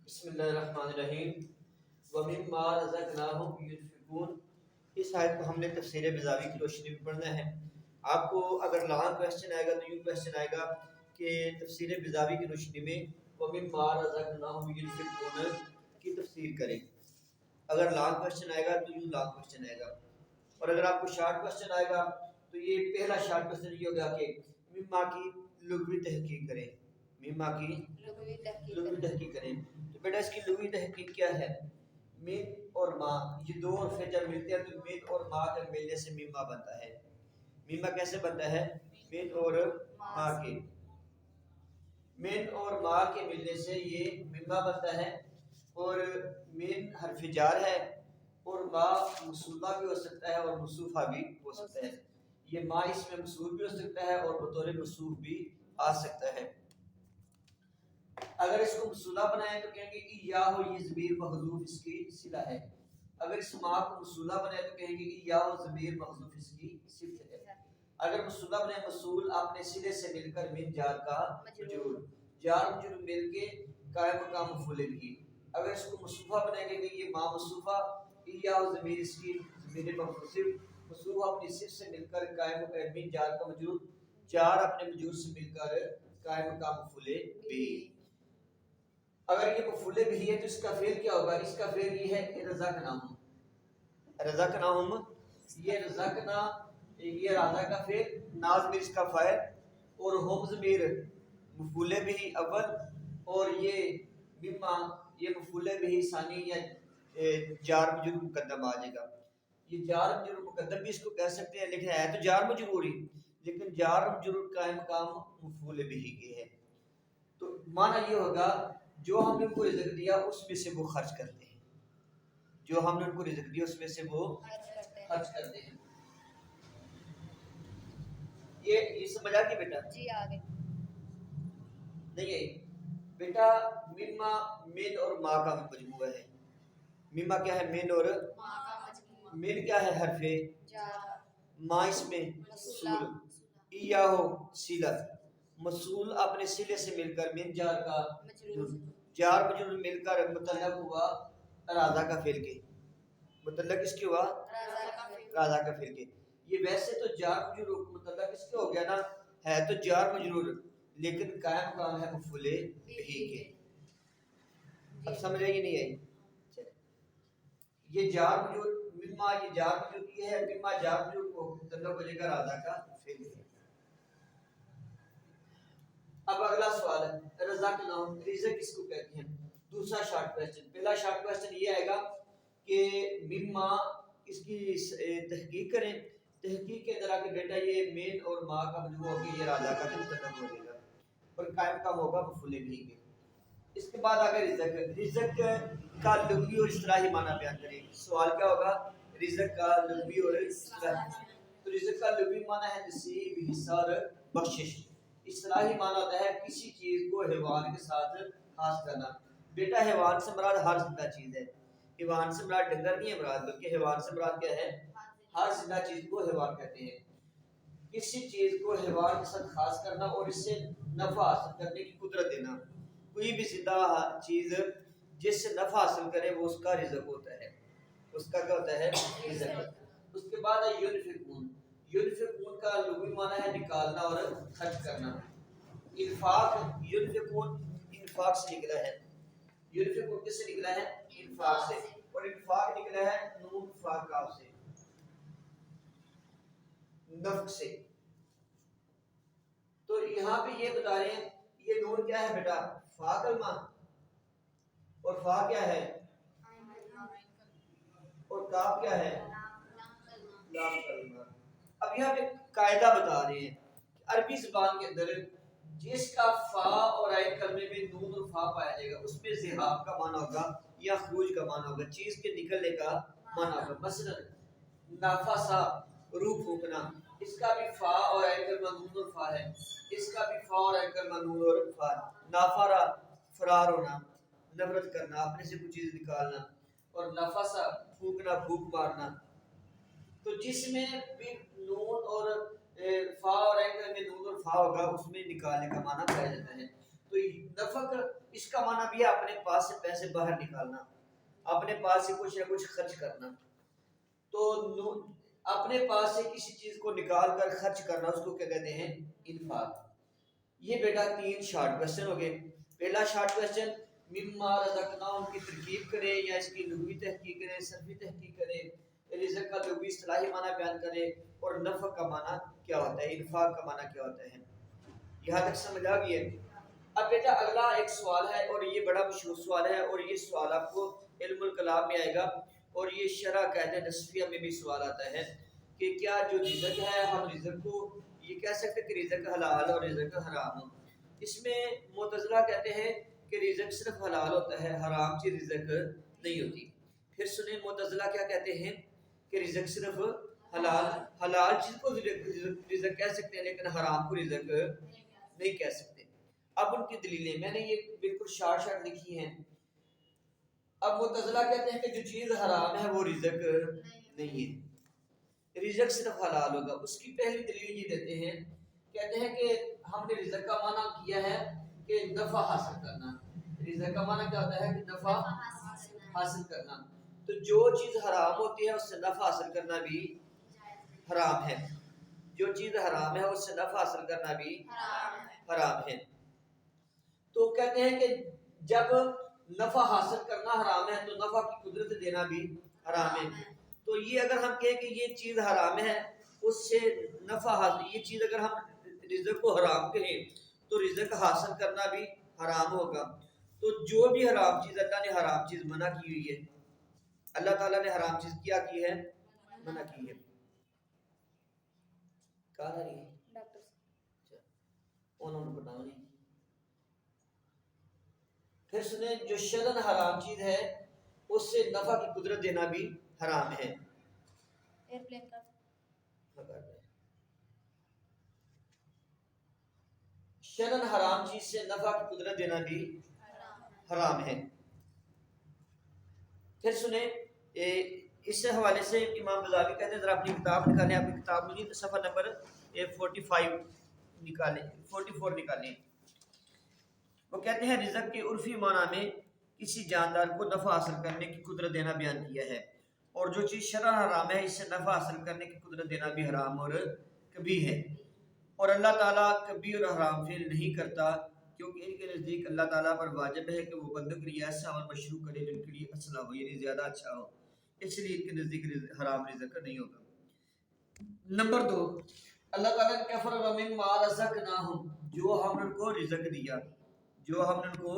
بسم اللہ الرحمن الرحیم وَمِمَّا رَزَقْنَاهُمْ يُنْفِقُونَ۔ اس آیت کو ہم نے تفسیر بیضاوی کی روشنی میں پڑھنا ہے۔ آپ کو اگر لانگ کویسچن آئے گا تو یوں کویسچن آئے گا کہ تفسیر بیضاوی کی روشنی میں وَمِمَّا رَزَقْنَاهُمْ يُنْفِقُونَ کی تفسیر کریں۔ اگر لانگ کویسچن آئے گا تو یوں لانگ کویسچن آئے گا، اور اگر آپ کو شارٹ کویسچن آئے گا تو یہ پہلا شارٹ کویسچن یہ ہوگا کہ مما کی لغوی تحقیق کریں، مما کی لغوی تحقیق کریں۔ تو بیٹا اس کی لغوی تحقیق کیا ہے؟ من اور ما، یہ دو حرف جب ملتے ہیں تو من اور ما کے ملنے سے مما بنتا ہے۔ مما کیسے بنتا ہے؟ من اور ما کے، من اور ما کے ملنے سے یہ مما بنتا ہے، اور من حرف جار ہے اور ما موصولہ بھی ہو سکتا ہے اور موصوفہ بھی ہو سکتا ہے۔ یہ ما اس میں موصول بھی ہو سکتا ہے اور بطور موصوف بھی آ سکتا ہے۔ اگر اس کو موصولہ بنائیں تو کہیں گے کہ یا ہو، یہ ضمیر محذوف اس کی صلہ ہے۔ اگر اس ما کو موصولہ بنائیں تو کہیں گے کہ یا ہو ضمیر محذوف اس کی صفت ہے۔ اگر موصولہ بنائیں موصول اپنے صلے سے مل کر من جار کا مجرور، جار مجرور مل کے قائم مقام مفعول بھی۔ اگر اس کو مصوفہ بنائیں گے کہ یہ ما مصوفہ، یا ہو ضمیر اس کی ضمیر محذوف، مصوفہ اپنی صفت سے مل کر قائم من جار کا مجرور، جار اپنے مجرور سے مل کر قائم مقام مفعول بھی۔ اگر یہ مفعول بھی ہے تو اس کا فعل کیا ہوگا؟ اس کا فعل یہ ہے رزقناہم، رزقناہم، یہ رزقنا، یہ راضا کا فعل، نا ضمیر اس کا فاعل، اور ہم ضمیر مفعول بھی اول، اور یہ مما یہ مفعول بھی ثانی یا جار مجرور مقدم آ جائے گا۔ یہ جار مجرور مقدم بھی اس کو کہہ سکتے ہیں، لیکن ہے تو جار مجرور ہی، لیکن جار مجرور قائم مقام مفعول بھی کے ہے۔ تو معنی یہ ہوگا جو ہم نے ان کو رزق دیا اس میں سے وہ خرچ کرتے ہیں، جو ہم نے ان کو رزق دیا اس میں سے وہ خرچ کرتے ہیں۔ یہ سمجھ آ گئی بیٹا؟ جی آگے نہیں ہے بیٹا، مما من اور ما کا مجموعہ ہے۔ مما کیا ہے؟ من اور من کیا ہے؟ حرف ما اس میں موصول، یا ہو صلہ، موصول اپنے صلے سے مل کر من جار کا جار مجرور مل کر متعلق ہوا راضا کا فعل کے، متعلق کس کے ہوا؟ راضا کا فعل کے۔ یہ ویسے تو جار مجرور متعلق کس کے ہو گیا نا، ہے تو جار مجرور لیکن قائم مقام ہے مفعول بھی کے۔ اب سمجھ آئی نہیں آئی؟ یہ جار مجرور مما، یہ جار مجرور کی ہے، مما جار مجرور کو متعلق ہو جائے گا راضا کا فعل ہے۔ اب اگلا سوال ہے رزقناہم، رزق کس کو کہتے ہیں؟ دوسرا شارٹ کویسچن، پہلا شارٹ کویسچن یہ آئے گا کہ مما اس کی تحقیق کریں۔ تحقیق کے اندر آگے بیٹا یہ مین اور ما کا مجموع ہو کے یہ راضا کا متعلق ہو جائے گا اور قائم کام ہوگا مفعول بھی کے۔ اس کے بعد آگے رزق، رزق کا لغوی اور اصطلاحی معنی بیان کریں۔ سوال کیا ہوگا؟ رزق کا لغوی اور اصطلاحی۔ تو رزق کا لغوی معنی ہے نصیب، حصہ اور بخشش۔ اصطلاحی معنی ہوتا ہے کسی چیز کو حیوان کے ساتھ خاص کرنا۔ بیٹا حیوان سے مراد ہر زندہ چیز ہے، حیوان سے مراد ڈنگر نہیں ہے مراد، بلکہ حیوان سے مراد کیا ہے؟ ہر زندہ چیز کو حیوان کہتے ہیں۔ کسی چیز کو حیوان کے ساتھ خاص کرنا اور اس سے نفع حاصل کرنے کی قدرت دینا۔ کوئی بھی زندہ چیز جس سے نفع حاصل کرے وہ اس کا رزق ہوتا ہے، اس کا کیا ہوتا ہے؟ رزق۔ اس کے بعد ہے ينفقون، ينفقون کا لغوی معنی ہے نکالنا اور خرچ کرنا۔ انفاق، ينفقون انفاق سے نکلا ہے، ينفقون کس سے نکلا ہے؟ انفاق سے، اور انفاق نکلا ہے نون فاقہ سے، نفق سے۔ تو یہاں پہ یہ بتا رہے ہیں یہ نون کیا ہے بیٹا؟ فا کلمہ، اور فا کیا ہے؟ اور کاف کیا ہے؟ لام کلمہ۔ اب یہاں پہ قاعدہ بتا رہے ہیں عربی زبان کے اندر جس کا فا اور عین کلمے میں نون اور فا پایا جائے گا اس میں ذہاب کا معنی ہوگا یا خروج کا معنی ہوگا، چیز کے نکلنے کا معنی ہوگا۔ مثلا نافسا، روح پھونکنا، اس کا بھی فا اور عین کلمہ نون اور فا ہے، اس کا بھی فا اور عین کلمہ نون اور فا۔ نافرا فرار ہونا، نفرت کرنا، اپنے سے کوئی چیز نکالنا، اور نفسا پھونکنا، پھونک مارنا۔ تو جس میں بھی نون اور فا اور عین کلمے نون اور فا ہوگا اس میں نکالنے کا معنی پایا جاتا ہے۔ تو نفق اس کا معنی بھی ہے اپنے پاس سے پیسے باہر نکالنا، اپنے پاس سے کچھ نہ کچھ خرچ کرنا. تو اپنے پاس سے کسی چیز کو نکال کر خرچ کرنا، اس کو کیا کہتے ہیں؟ انفاق. یہ بیٹا 3 شارٹ کوسچن ہو گئے. پہلا شارٹ کوسچن مما رزقناہم کی ترکیب کرے یا اس کی لغوی تحقیق کرے، صرفی تحقیق کرے، رزق کا لغوی اصطلاحی معنی بیان کرے اور نفع کا معنی کیا ہوتا ہے، انفاق کا معنی کیا ہوتا ہے. یہاں تک سمجھ آ گئی ہے. اب بیٹا اگلا ایک سوال ہے اور یہ بڑا مشہور سوال ہے اور یہ سوال آپ کو علم الکلام میں آئے گا اور یہ شرح قاعدہ نصفیہ میں بھی سوال آتا ہے کہ کیا جو رزق ہے ہم رزق کو یہ کہہ سکتے کہ رزق حلال اور رزق حرام. اس میں معتزلہ کہتے ہیں کہ رزق صرف حلال ہوتا ہے، حرام چیز رزق نہیں ہوتی. پھر سنیں معتزلہ کیا کہتے ہیں کہ رزق صرف حلال چیز کو رزق کہہ سکتے ہیں لیکن حرام کو رزق نہیں کہہ سکتے. اب ان کی دلیلیں میں نے یہ بالکل شارٹ لکھی ہیں. اب معتزلہ کہتے ہیں کہ جو چیز حرام ہے وہ رزق نہیں ہے، رزق صرف حلال ہوگا. اس کی پہلی دلیل یہ دیتے ہیں، کہتے ہیں کہ ہم نے رزق کا معنی کیا ہے کہ نفع حاصل کرنا. رزق کا معنی کیا ہوتا ہے؟ کہ نفع حاصل کرنا. تو جو چیز حرام ہوتی ہے اس سے نفع حاصل کرنا بھی حرام ہے، جو چیز حرام ہے اس سے نفع حاصل کرنا بھی حرام ہے. تو کہتے ہیں کہ جب نفع حاصل کرنا حرام ہے تو نفع کی قدرت دینا بھی حرام ہے. تو یہ اگر ہم کہیں کہ یہ چیز حرام ہے اس سے نفع حاصل، یہ چیز اگر ہم رزق کو حرام کہیں تو رزق حاصل کرنا بھی حرام ہوگا. تو جو بھی حرام چیز اللہ نے حرام چیز منع کی ہوئی ہے، اللہ تعالیٰ نے حرام چیز کیا کی ہے؟ منع کی ہے. کہاں رہی ہے ڈاکٹر انہوں نے بتاؤ نہیں. پھر سنیں جو شرعاً حرام چیز ہے اس سے نفع کی قدرت دینا بھی حرام ہے. ایئرپلین کا شرعاً حرام چیز سے نفع کی قدرت دینا بھی حرام ہے. پھر سنیں اس حوالے سے امام غزالی کہتے ہیں، ذرا اپنی کتاب نکالیں، اپنی کتاب میں صفحہ نمبر 45 نکالیں، 44 نکالیں. وہ کہتے ہیں رزق کے عرفی معنی میں کسی جاندار کو نفع حاصل کرنے کی قدرت دینا بیان کیا ہے، اور جو چیز شرعاً حرام ہے اس سے نفع حاصل کرنے کی قدرت دینا بھی حرام اور کبیح ہے. اور اللہ تعالیٰ کبیح اور حرام فعل نہیں کرتا کیونکہ ان کے نزدیک اللہ تعالیٰ پر واجب ہے کہ وہ بندوں کے لیے ایسا عمل مشروع کرے جو ان کے لیے اصلح ہو، یعنی زیادہ اچھا ہو، اس لیے ان کے نزدیک حرام رزق نہیں ہوگا. نمبر 2، اللہ تعالیٰ نے کفر ومما رزقناہم، جو ہم نے ان کو رزق دیا، جو ہم نے ان کو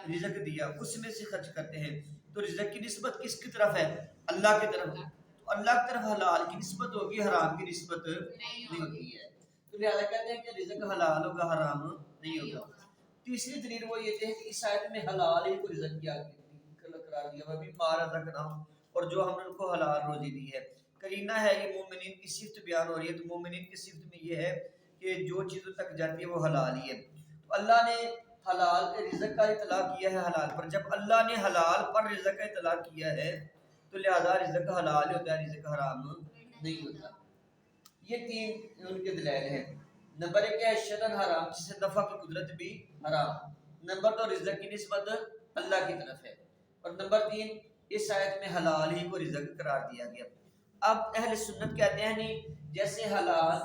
رزق دیا اس میں سے خرچ کرتے ہیں. تو رزق کی نسبت کس کی طرف ہے؟ اللہ کی طرف. تو اللہ کی طرف حلال کی نسبت ہوگی، حرام کی نسبت نہیں ہوتی ہے. تو لہذا کہتے ہیں کہ رزق حلال ہوگا، حرام نہیں ہوگا. تیسری دلیل وہ یہ ہے کہ اس آیت میں حلال ہی کو رزق کیا قرار دیا، وہ بھی ما رزقناہم، اور جو ہم نے ان کو حلال روزی دی ہے. کرینہ ہے یہ مومنین کی صفت بیان ہو رہی ہے، تو مومنین کی صفت میں یہ ہے کہ جو چیزوں تک جاتی ہے وہ حلال ہی ہے. تو اللہ نے حلال رزق کا اطلاق کیا ہے حلال پر. جب اللہ نے حلال پر رزق کا اطلاق کیا ہے تو لہذا رزق حلال ہوتا ہے، رزق حرام نہیں ہوتا. یہ 3 ان کے دلائل ہیں. نمبر 1 ہے شرعاً حرام جس سے نفع کی قدرت بھی حرام. نمبر 2 رزق کی نسبت اللہ کی طرف ہے. اور نمبر 3 اس آیت میں حلال ہی کو رزق قرار دیا گیا. اب اہل سنت کہتے ہیں نہیں، جیسے حلال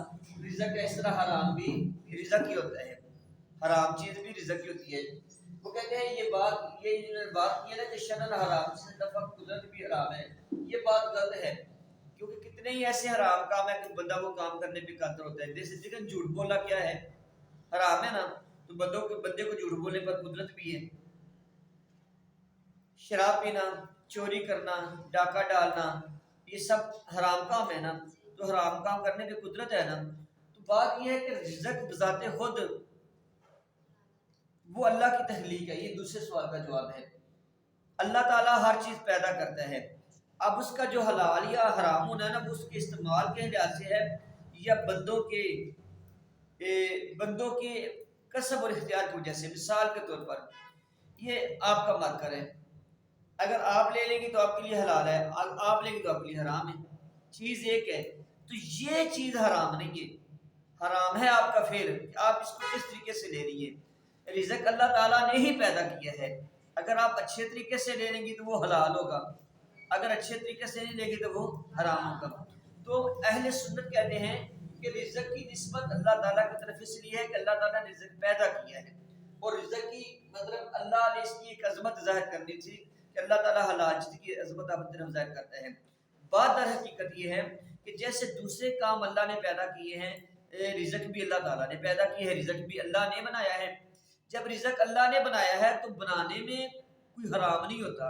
رزق ہے اس طرح حرام بھی رزق ہی ہوتا ہے، حرام چیز بھی رزق ہی ہوتی ہے. وہ کہتے ہیں یہ بات یہ نا کہ شرعاً حرام سے نفع قدرت بھی حرام ہے، یہ بات غلط ہے. کیونکہ کتنے ہی ایسے حرام کام ہے کہ بندہ وہ کام کرنے پہ قادر ہوتا ہے. جیسے لیکن جھوٹ بولنا کیا ہے؟ حرام ہے نا. تو بندے کو جھوٹ بولنے پر قدرت بھی ہے. شراب پینا، چوری کرنا، ڈاکہ ڈالنا، یہ سب حرام کام ہے نا. تو حرام کام کرنے پہ قدرت ہے نا. تو بات یہ ہے کہ رزق بذات خود وہ اللہ کی تخلیق ہے. یہ دوسرے سوال کا جواب ہے. اللہ تعالیٰ ہر چیز پیدا کرتا ہے. اب اس کا جو حلال یا حرام ہونا ہے نا، اس کے استعمال کے لحاظ سے ہے یا بندوں کے کسب اور اختیار کی وجہ سے. مثال کے طور پر یہ آپ کا مارکر ہے، اگر آپ لے لیں گے تو آپ کے لیے حلال ہے، آپ لیں گے تو آپ کے لیے حرام ہے. چیز ایک ہے. تو یہ چیز حرام نہیں ہے، حرام ہے آپ کا فعل، آپ اس کو کس طریقے سے لے رہی ہیں. رزق اللہ تعالیٰ نے ہی پیدا کیا ہے، اگر آپ اچھے طریقے سے لے لیں گی تو وہ حلال ہوگا، اگر اچھے طریقے سے نہیں لیں گی تو وہ حرام ہوگا۔ تو اہل سنت کہتے ہیں کہ رزق کی نسبت اللہ تعالیٰ کی طرف اس لیے ہے کہ اللہ تعالیٰ نے رزق پیدا کیا ہے، اور رزق کی مطلب اللہ نے اس کی ایک عظمت ظاہر کرنی تھی کہ اللہ تعالیٰ حلال چیز کی عظمت اپنی طرف ظاہر کرتا ہے۔ بات در حقیقت یہ ہے کہ جیسے دوسرے کام اللہ نے پیدا کیے ہیں، رزق بھی اللہ تعالیٰ نے پیدا کی ہے، رزق بھی اللہ نے بنایا ہے۔ جب رزق اللہ نے بنایا ہے تو بنانے میں کوئی حرام نہیں ہوتا،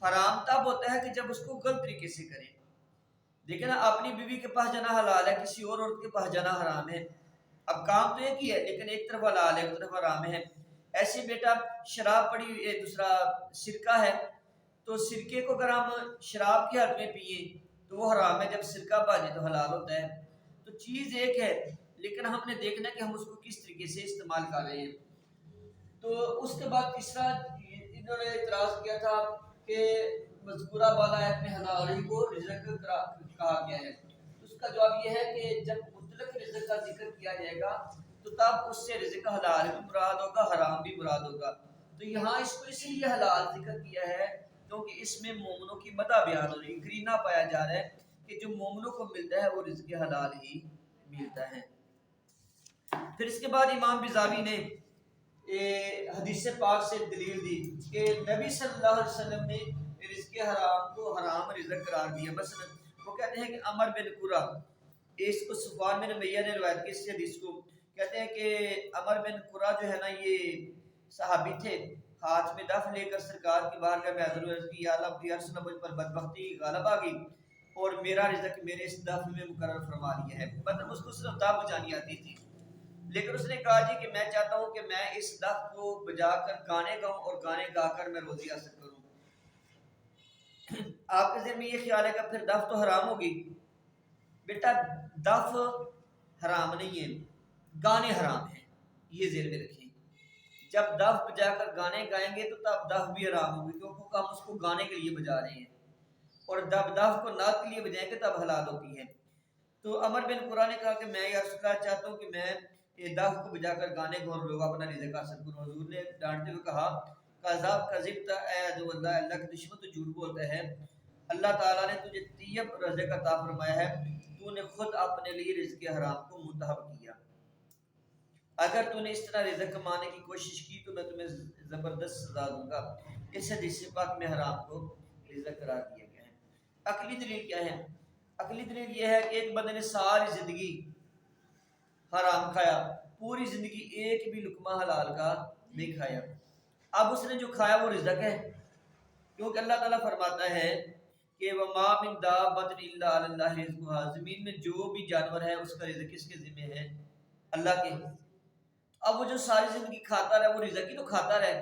حرام تب ہوتا ہے کہ جب اس کو غلط طریقے سے کریں۔ دیکھیں نا، اپنی بیوی کے پاس جانا حلال ہے، کسی اور عورت کے پاس جانا حرام ہے۔ اب کام تو ایک ہی ہے لیکن ایک طرف حلال ہے ایک طرف حرام ہے۔ ایسے بیٹا شراب پڑی ہوئی، دوسرا سرکہ ہے، تو سرکے کو اگر ہم شراب کے حد میں پیے تو وہ حرام ہے، جب سرکہ بانے تو حلال ہوتا ہے۔ تو چیز ایک ہے لیکن ہم نے دیکھنا کہ ہم اس کو کس طریقے سے استعمال کر رہے ہیں۔ تو اس کے بعد تیسرا انہوں نے اعتراض کیا تھا کہ مذکورہ بالا آیت میں حلال ہی کو رزق کہا گیا ہے۔ اس کا جواب یہ ہے کہ جب مطلق رزق کا ذکر کیا جائے گا تو تب اس سے رزق حلال بھی مراد ہوگا، حرام بھی مراد ہوگا۔ تو یہاں اس کو اس لیے حلال ذکر کیا ہے کیونکہ اس میں مومنوں کی مدح بیان ہو رہی ہے، قرینہ پایا جا رہا ہے کہ جو مومنوں کو ملتا ہے وہ رزق حلال ہی ملتا ہے۔ پھر اس کے بعد امام بیضاوی نے حدیث پاک سے دلیل دی کہ نبی صلی اللہ علیہ وسلم نے رزق حرام کو حرام رزق قرار دیا۔ مثلا وہ کہتے ہیں کہ عمر بن قرہ، اس کو صفوان بن امیہ نے روایت کی اس حدیث کو، کہتے ہیں کہ عمر بن قرہ جو ہے نا یہ صحابی تھے، ہاتھ میں دف لے کر سرکار کی بارگاہ میں حاضر ہوئے کہ یا اللہ یا رسول اللہ، مجھ پر بدبختی غالب آ گئی اور میرا رزق میرے اس دف میں مقرر فرما لیا ہے۔ مطلب اس کو صرف دف بجانی آتی تھی، لیکن اس نے کہا جی کہ میں چاہتا ہوں کہ میں اس دف کو بجا کر گانے گاؤں اور گانے گا کر میں روزی حاصل کروں۔ آپ کے ذہن میں یہ خیال ہے کہ پھر دف تو حرام ہوگی؟ بیٹا دف حرام نہیں ہے، گانے حرام ہیں، یہ ذہن میں رکھیں۔ جب دف بجا کر گانے گائیں گے تو تب دف بھی حرام ہوگی کیونکہ ہم اس کو گانے کے لیے بجا رہے ہیں، اور جب دف کو نعت کے لیے بجائیں گے تب حلال ہوتی ہے۔ تو عمر بن قرہ نے کہا کہ میں یا رسول اللہ چاہتا ہوں کہ میں یہ دف کو بجا کر گانے گاؤں اور لوگ اپنا رزق حاصل کروں۔ حضور نے ڈانٹتے ہوئے کہا کذاب کذبت اے عدو اللہ، اللہ کا دشمن تو جھوٹ بولتا ہے، اللہ تعالیٰ نے تجھے طیب رزق عطا فرمایا ہے، تو نے خود اپنے لیے رزق حرام کو منتخب کیا، اگر تو نے اس طرح رزق کمانے کی کوشش کی تو میں تمہیں زبردست سزا دوں گا۔ اس حدیث پاک میں حرام کو رزق قرار دیا گیا ہے۔ عقلی دلیل کیا ہے؟ عقلی دلیل یہ ہے کہ ایک بندے نے ساری زندگی حرام کھایا، پوری زندگی ایک بھی لقمہ حلال کا نہیں کھایا، اب اس نے جو کھایا وہ رزق ہے، کیونکہ اللہ تعالیٰ فرماتا ہے کہ وَمَا مِن دَابَّةٍ إِلَّا عَلَى اللَّهِ رِزْقُهَا، زمین میں جو بھی جانور ہے اس کا رزق کس کے ذمہ ہے؟ اللہ کے۔ اب وہ جو ساری زندگی کھاتا رہے وہ رزق ہی تو کھاتا رہے،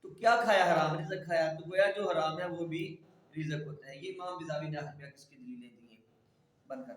تو کیا کھایا؟ حرام رزق کھایا، تو گویا جو حرام ہے وہ بھی رزق ہوتا ہے۔ یہ امام بیضاوی نے اس کی دلیلیں دی ہیں۔ بند کر